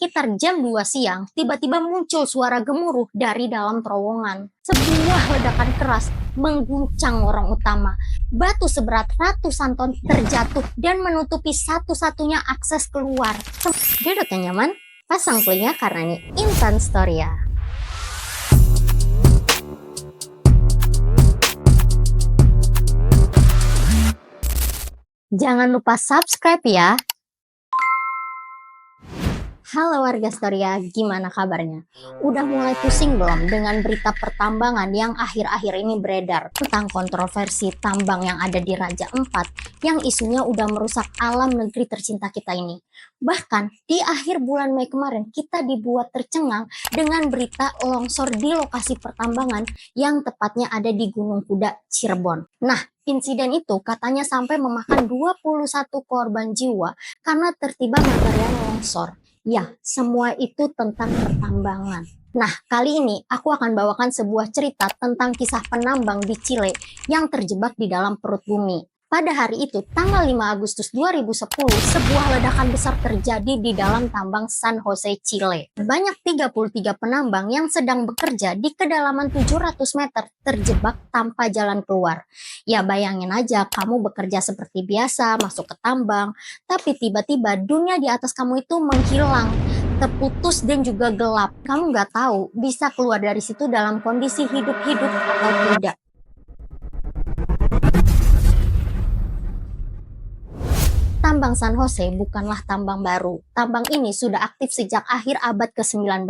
Sekitar jam 2 siang, tiba-tiba muncul suara gemuruh dari dalam terowongan. Sebuah ledakan keras mengguncang lorong utama. Batu seberat ratusan ton terjatuh dan menutupi satu-satunya akses keluar. Duduk yang nyaman, pasang telinga karena ini Intan Story ya. Jangan lupa subscribe ya. Halo warga Storia, gimana kabarnya? Udah mulai pusing belum dengan berita pertambangan yang akhir-akhir ini beredar tentang kontroversi tambang yang ada di Raja Ampat yang isunya udah merusak alam negeri tercinta kita ini. Bahkan di akhir bulan Mei kemarin kita dibuat tercengang dengan berita longsor di lokasi pertambangan yang tepatnya ada di Gunung Kuda, Cirebon. Nah, insiden itu katanya sampai memakan 21 korban jiwa karena tertimpa material longsor. Ya, semua itu tentang pertambangan. Nah, kali ini aku akan bawakan sebuah cerita tentang kisah penambang di Chile yang terjebak di dalam perut bumi. Pada hari itu, tanggal 5 Agustus 2010, sebuah ledakan besar terjadi di dalam tambang San Jose, Chile. Banyak 33 penambang yang sedang bekerja di kedalaman 700 meter terjebak tanpa jalan keluar. Ya bayangin aja, kamu bekerja seperti biasa, masuk ke tambang, tapi tiba-tiba dunia di atas kamu itu menghilang, terputus dan juga gelap. Kamu nggak tahu bisa keluar dari situ dalam kondisi hidup-hidup atau tidak. Tambang San Jose bukanlah tambang baru. Tambang ini sudah aktif sejak akhir abad ke-19.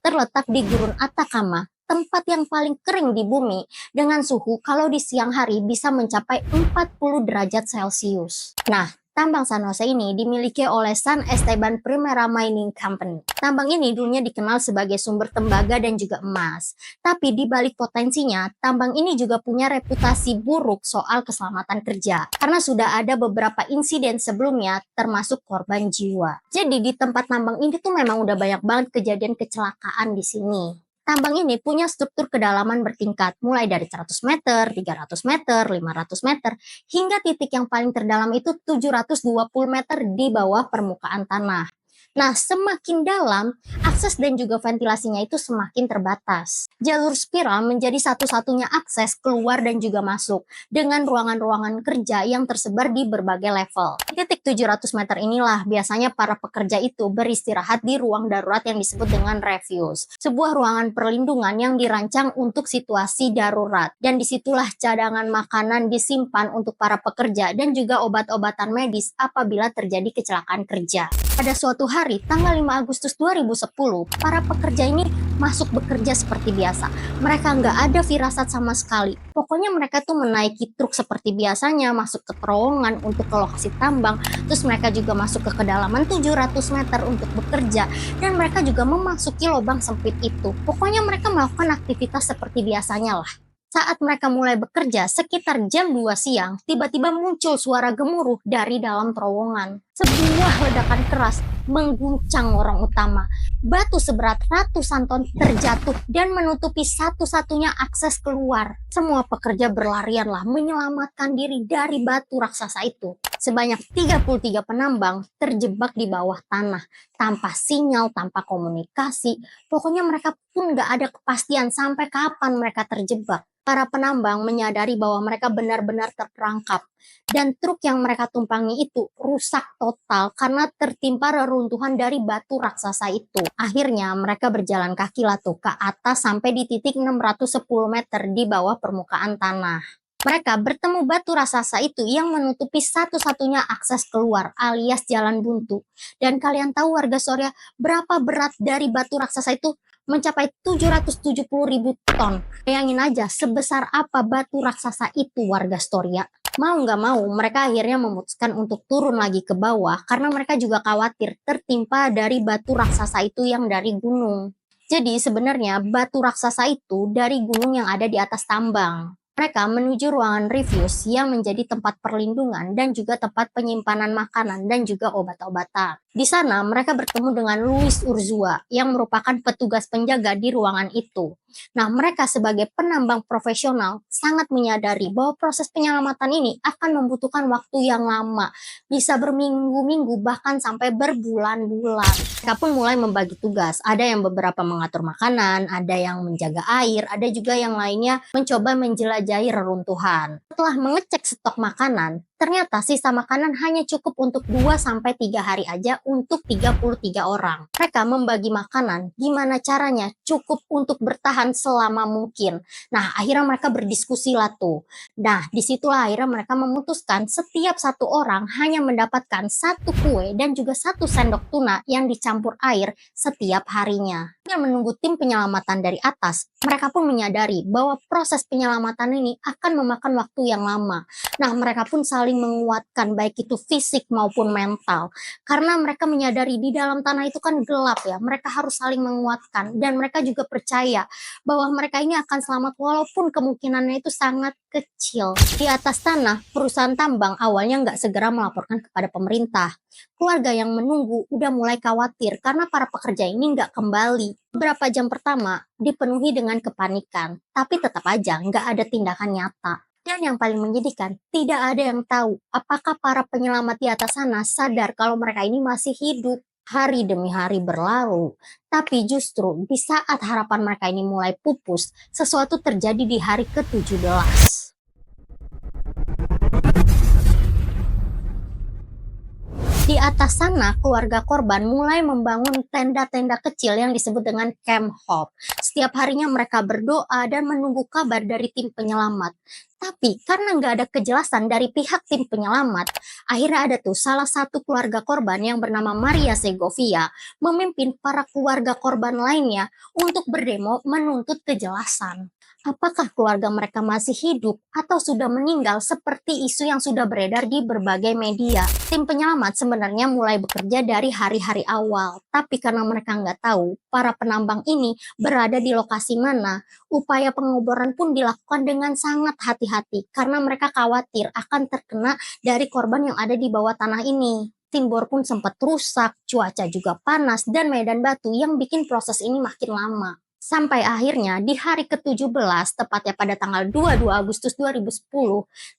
Terletak di Gurun Atacama, tempat yang paling kering di bumi, dengan suhu kalau di siang hari bisa mencapai 40 derajat Celcius. Nah, tambang San Jose ini dimiliki oleh San Esteban Primera Mining Company. Tambang ini dulunya dikenal sebagai sumber tembaga dan juga emas. Tapi di balik potensinya, tambang ini juga punya reputasi buruk soal keselamatan kerja. Karena sudah ada beberapa insiden sebelumnya termasuk korban jiwa. Jadi di tempat tambang ini tuh memang udah banyak banget kejadian kecelakaan di sini. Tambang ini punya struktur kedalaman bertingkat, mulai dari 100 meter, 300 meter, 500 meter, hingga titik yang paling terdalam itu 720 meter di bawah permukaan tanah. Nah, semakin dalam, akses dan juga ventilasinya itu semakin terbatas. Jalur spiral menjadi satu-satunya akses keluar dan juga masuk, dengan ruangan-ruangan kerja yang tersebar di berbagai level. Di titik 700 meter inilah biasanya para pekerja itu beristirahat di ruang darurat yang disebut dengan refuge, sebuah ruangan perlindungan yang dirancang untuk situasi darurat. Dan disitulah cadangan makanan disimpan untuk para pekerja dan juga obat-obatan medis apabila terjadi kecelakaan kerja. Pada suatu hari, tanggal 5 Agustus 2010, para pekerja ini masuk bekerja seperti biasa. Mereka nggak ada firasat sama sekali. Pokoknya mereka tuh menaiki truk seperti biasanya, masuk ke terowongan untuk ke lokasi tambang, terus mereka juga masuk ke kedalaman 700 meter untuk bekerja, dan mereka juga memasuki lubang sempit itu. Pokoknya mereka melakukan aktivitas seperti biasanya lah. Saat mereka mulai bekerja, sekitar jam 2 siang, tiba-tiba muncul suara gemuruh dari dalam terowongan. Sebuah ledakan keras mengguncang lorong utama. Batu seberat ratusan ton terjatuh dan menutupi satu-satunya akses keluar. Semua pekerja berlarianlah menyelamatkan diri dari batu raksasa itu. Sebanyak 33 penambang terjebak di bawah tanah, tanpa sinyal, tanpa komunikasi. Pokoknya mereka pun nggak ada kepastian sampai kapan mereka terjebak. Para penambang menyadari bahwa mereka benar-benar terperangkap. Dan truk yang mereka tumpangi itu rusak total karena tertimpa reruntuhan dari batu raksasa itu. Akhirnya mereka berjalan kaki lah tuh ke atas sampai di titik 610 meter di bawah permukaan tanah. Mereka bertemu batu raksasa itu yang menutupi satu-satunya akses keluar alias jalan buntu. Dan kalian tahu warga Soria berapa berat dari batu raksasa itu? Mencapai 770.000 ton. Bayangin aja sebesar apa batu raksasa itu warga Storia. Mau nggak mau, mereka akhirnya memutuskan untuk turun lagi ke bawah karena mereka juga khawatir tertimpa dari batu raksasa itu yang dari gunung. Jadi sebenarnya batu raksasa itu dari gunung yang ada di atas tambang. Mereka menuju ruangan refuge yang menjadi tempat perlindungan dan juga tempat penyimpanan makanan dan juga obat-obatan. Di sana mereka bertemu dengan Luis Urzua yang merupakan petugas penjaga di ruangan itu. Nah, mereka sebagai penambang profesional sangat menyadari bahwa proses penyelamatan ini akan membutuhkan waktu yang lama, bisa berminggu-minggu bahkan sampai berbulan-bulan. Mereka pun mulai membagi tugas. Ada yang beberapa mengatur makanan, ada yang menjaga air, ada juga yang lainnya mencoba menjelajahi reruntuhan. Setelah mengecek stok makanan, ternyata sisa makanan hanya cukup untuk 2-3 hari aja untuk 33 orang. Mereka membagi makanan, gimana caranya cukup untuk bertahan selama mungkin. Nah, akhirnya mereka berdiskusi lah tuh. Nah, disitulah akhirnya mereka memutuskan setiap satu orang hanya mendapatkan satu kue dan juga satu sendok tuna yang dicampur air setiap harinya. Dengan menunggu tim penyelamatan dari atas, mereka pun menyadari bahwa proses penyelamatan ini akan memakan waktu yang lama. Nah, mereka pun saling menguatkan baik itu fisik maupun mental. Karena mereka menyadari di dalam tanah itu kan gelap ya. Mereka harus saling menguatkan dan mereka juga percaya bahwa mereka ini akan selamat walaupun kemungkinannya itu sangat kecil. Di atas tanah, perusahaan tambang awalnya nggak segera melaporkan kepada pemerintah. Keluarga yang menunggu udah mulai khawatir karena para pekerja ini nggak kembali. Beberapa jam pertama dipenuhi dengan kepanikan, tapi tetap aja nggak ada tindakan nyata. Dan yang paling menyedihkan, tidak ada yang tahu apakah para penyelamat di atas sana sadar kalau mereka ini masih hidup. Hari demi hari berlalu, tapi justru di saat harapan mereka ini mulai pupus, sesuatu terjadi di hari ke-17. Di atas sana, keluarga korban mulai membangun tenda-tenda kecil yang disebut dengan camp hope. Setiap harinya mereka berdoa dan menunggu kabar dari tim penyelamat. Tapi karena nggak ada kejelasan dari pihak tim penyelamat, akhirnya ada tuh salah satu keluarga korban yang bernama Maria Segovia memimpin para keluarga korban lainnya untuk berdemo menuntut kejelasan. Apakah keluarga mereka masih hidup atau sudah meninggal seperti isu yang sudah beredar di berbagai media? Tim penyelamat sebenarnya mulai bekerja dari hari-hari awal, tapi karena mereka nggak tahu para penambang ini berada di lokasi mana, upaya pengoboran pun dilakukan dengan sangat hati-hati karena mereka khawatir akan terkena dari korban yang ada di bawah tanah ini. Tim bor pun sempat rusak, cuaca juga panas, dan medan batu yang bikin proses ini makin lama. Sampai akhirnya di hari ke-17, tepatnya pada tanggal 22 Agustus 2010,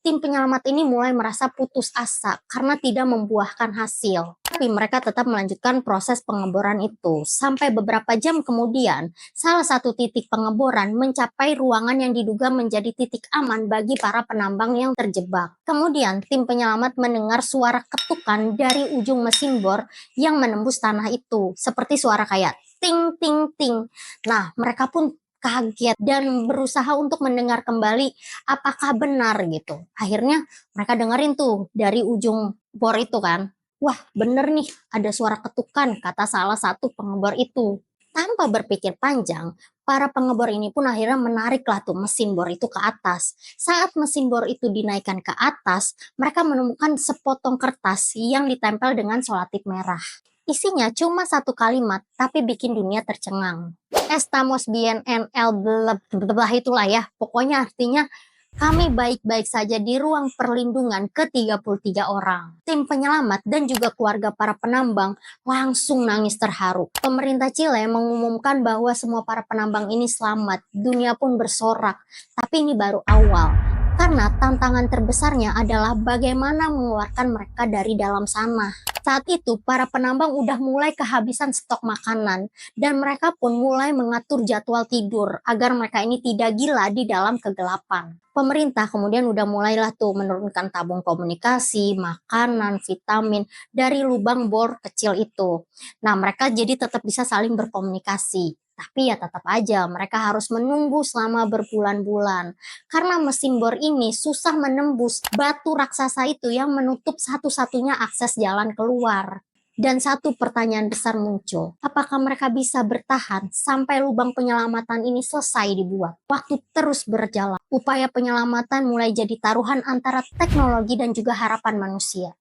tim penyelamat ini mulai merasa putus asa karena tidak membuahkan hasil. Tapi mereka tetap melanjutkan proses pengeboran itu. Sampai beberapa jam kemudian, salah satu titik pengeboran mencapai ruangan yang diduga menjadi titik aman bagi para penambang yang terjebak. Kemudian, tim penyelamat mendengar suara ketukan dari ujung mesin bor yang menembus tanah itu. Seperti suara kayak ting ting ting. Nah, mereka pun kaget dan berusaha untuk mendengar kembali apakah benar gitu. Akhirnya mereka dengerin tuh dari ujung bor itu kan. Wah, bener nih ada suara ketukan, kata salah satu pengebor itu. Tanpa berpikir panjang, para pengebor ini pun akhirnya menariklah tuh mesin bor itu ke atas. Saat mesin bor itu dinaikkan ke atas, mereka menemukan sepotong kertas yang ditempel dengan selotip merah. Isinya cuma satu kalimat, tapi bikin dunia tercengang. Estamos bien en el blah itulah ya. Pokoknya artinya kami baik-baik saja di ruang perlindungan ke-33 orang. Tim penyelamat dan juga keluarga para penambang langsung nangis terharu. Pemerintah Chile mengumumkan bahwa semua para penambang ini selamat. Dunia pun bersorak. Tapi ini baru awal. Karena tantangan terbesarnya adalah bagaimana mengeluarkan mereka dari dalam sana. Saat itu, para penambang udah mulai kehabisan stok makanan dan mereka pun mulai mengatur jadwal tidur agar mereka ini tidak gila di dalam kegelapan. Pemerintah kemudian udah mulailah tuh menurunkan tabung komunikasi, makanan, vitamin dari lubang bor kecil itu. Nah, mereka jadi tetap bisa saling berkomunikasi. Tapi ya tetap aja mereka harus menunggu selama berbulan-bulan. Karena mesin bor ini susah menembus batu raksasa itu yang menutup satu-satunya akses jalan keluar. Dan satu pertanyaan besar muncul, apakah mereka bisa bertahan sampai lubang penyelamatan ini selesai dibuat? Waktu terus berjalan, upaya penyelamatan mulai jadi taruhan antara teknologi dan juga harapan manusia.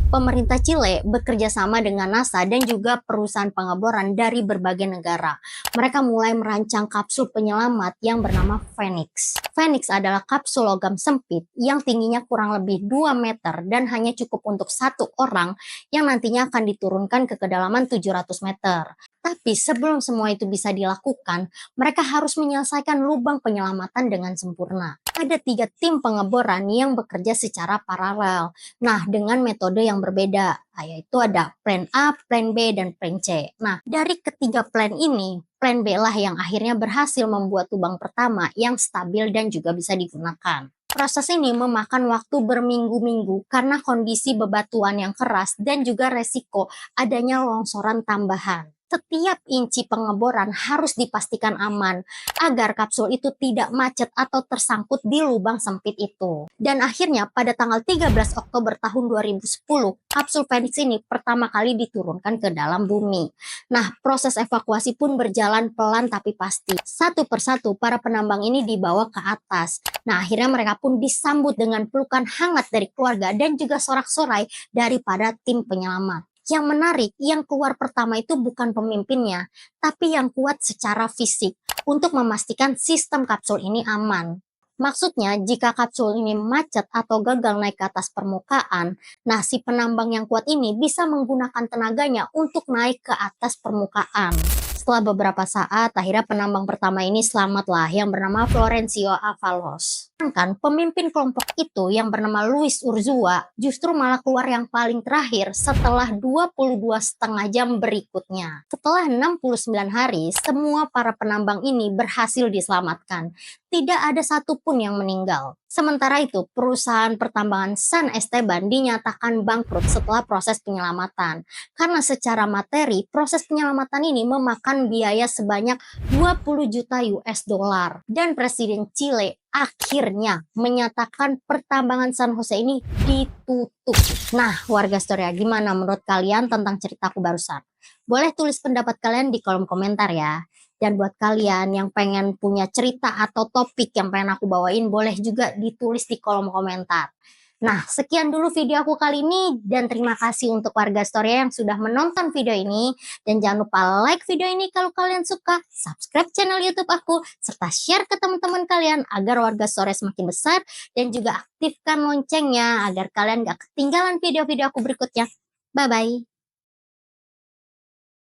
Pemerintah Chile bekerja sama dengan NASA dan juga perusahaan pengeboran dari berbagai negara. Mereka mulai merancang kapsul penyelamat yang bernama Phoenix. Phoenix adalah kapsul logam sempit yang tingginya kurang lebih 2 meter dan hanya cukup untuk satu orang yang nantinya akan diturunkan ke kedalaman 700 meter. Tapi sebelum semua itu bisa dilakukan, mereka harus menyelesaikan lubang penyelamatan dengan sempurna. Ada 3 tim pengeboran yang bekerja secara paralel. Nah, dengan metode yang berbeda, yaitu ada plan A, plan B, dan plan C. Nah, dari ketiga plan ini, plan B lah yang akhirnya berhasil membuat lubang pertama yang stabil dan juga bisa digunakan. Proses ini memakan waktu berminggu-minggu karena kondisi bebatuan yang keras dan juga resiko adanya longsoran tambahan. Setiap inci pengeboran harus dipastikan aman agar kapsul itu tidak macet atau tersangkut di lubang sempit itu. Dan akhirnya pada tanggal 13 Oktober tahun 2010, kapsul Phoenix ini pertama kali diturunkan ke dalam bumi. Nah, proses evakuasi pun berjalan pelan tapi pasti. Satu persatu para penambang ini dibawa ke atas. Nah, akhirnya mereka pun disambut dengan pelukan hangat dari keluarga dan juga sorak-sorai daripada tim penyelamat. Yang menarik, yang keluar pertama itu bukan pemimpinnya, tapi yang kuat secara fisik untuk memastikan sistem kapsul ini aman. Maksudnya, jika kapsul ini macet atau gagal naik ke atas permukaan, nah si penambang yang kuat ini bisa menggunakan tenaganya untuk naik ke atas permukaan. Setelah beberapa saat, akhirnya penambang pertama ini selamatlah yang bernama Florencio Avalos. Sedangkan pemimpin kelompok itu yang bernama Luis Urzua justru malah keluar yang paling terakhir setelah 22,5 jam berikutnya. Setelah 69 hari, semua para penambang ini berhasil diselamatkan. Tidak ada satupun yang meninggal. Sementara itu, perusahaan pertambangan San Esteban dinyatakan bangkrut setelah proses penyelamatan. Karena secara materi, proses penyelamatan ini memakan biaya sebanyak 20 juta US dollar. Dan Presiden Chile akhirnya menyatakan pertambangan San Jose ini ditutup. Nah, warga Storia, gimana menurut kalian tentang ceritaku barusan? Boleh tulis pendapat kalian di kolom komentar ya. Dan buat kalian yang pengen punya cerita atau topik yang pengen aku bawain, boleh juga ditulis di kolom komentar. Nah, sekian dulu video aku kali ini, dan terima kasih untuk warga Storia yang sudah menonton video ini. Dan jangan lupa like video ini kalau kalian suka, subscribe channel YouTube aku, serta share ke teman-teman kalian agar warga Storia semakin besar, dan juga aktifkan loncengnya agar kalian gak ketinggalan video-video aku berikutnya. Bye-bye.